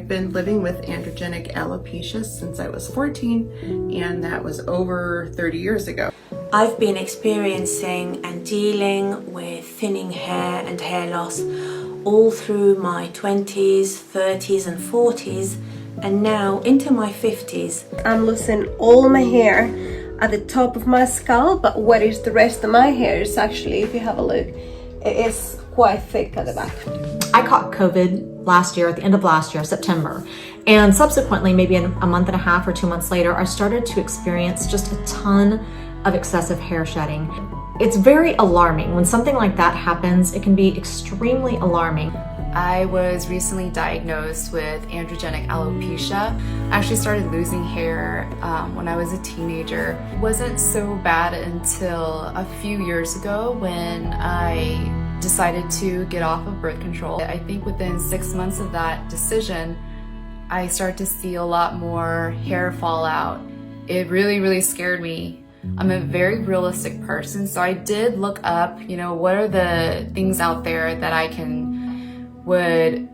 I've been living with androgenic alopecia since I was 14, and that was over 30 years ago. I've been experiencing and dealing with thinning hair and hair loss all through my 20s, 30s and 40s, and now into my 50s. I'm losing all my hair at the top of my scalp, but what is the rest of my hair is actually, if you have a look, it is quite thick at the back. I caught COVID last year, at the end of last year, September, and subsequently, maybe a month and a half or 2 months later, I started to experience just a ton of excessive hair shedding. It's very alarming. When something like that happens, it can be extremely alarming. I was recently diagnosed with androgenic alopecia. I actually started losing hair when I was a teenager. It wasn't so bad until a few years ago when I decided to get off of birth control. I think within 6 months of that decision, I started to see a lot more hair fall out. It really scared me. I'm a very realistic person, so I did look up, what are the things out there that would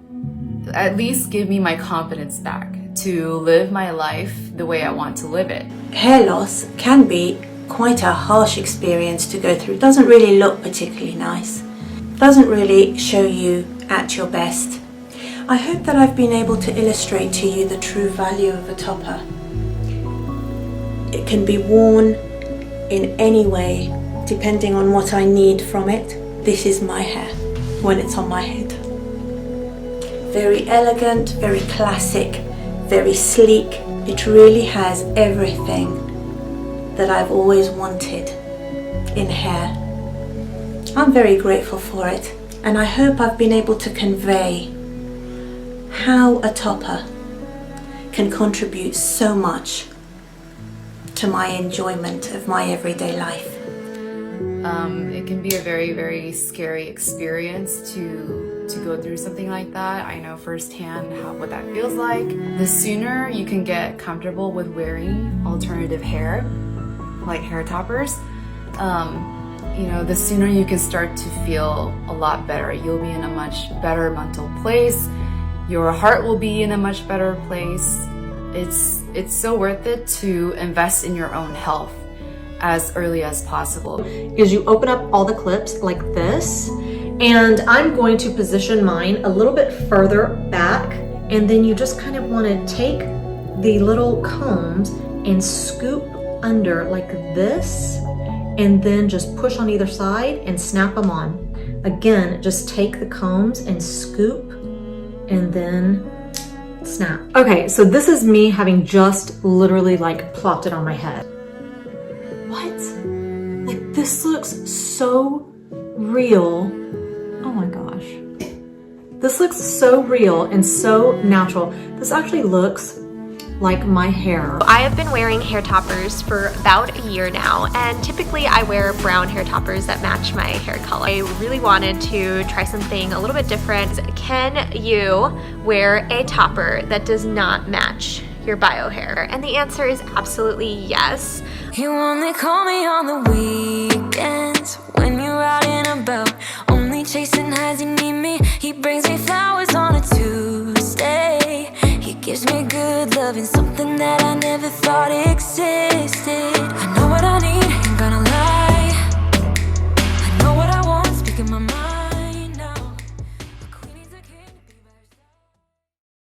at least give me my confidence back to live my life the way I want to live it. Hair loss can be quite a harsh experience to go through. It doesn't really look particularly nice. It doesn't really show you at your best. I hope that I've been able to illustrate to you the true value of a topper. It can be worn in any way, depending on what I need from it. This is my hair when it's on my head. Very elegant, very classic, very sleek. It really has everything that I've always wanted in hair. I'm very grateful for it, and I hope I've been able to convey how a topper can contribute so much to my enjoyment of my everyday life. It can be a very scary experience to go through something like that. I know firsthand what that feels like. The sooner you can get comfortable with wearing alternative hair, like hair toppers, the sooner you can start to feel a lot better. You'll be in a much better mental place. Your heart will be in a much better place. It's so worth it to invest in your own health as early as possible. Because you open up all the clips like this, and I'm going to position mine a little bit further back, and then you just kind of want to take the little combs and scoop under like this, and then just push on either side and snap them on. Again, just take the combs and scoop and then snap. Okay, so this is me having just literally plopped it on my head. What? This looks so real. Oh my gosh. This looks so real and so natural. This actually looks like my hair. I have been wearing hair toppers for about a year now, and typically I wear brown hair toppers that match my hair color. I really wanted to try something a little bit different. Can you wear a topper that does not match your bio hair? And the answer is absolutely yes. You only call me on the weekends when you're out and about, only chasing highs. You need me. He brings me flowers on a Tuesday. He gives me good loving, something that I never thought existed. I know what I need.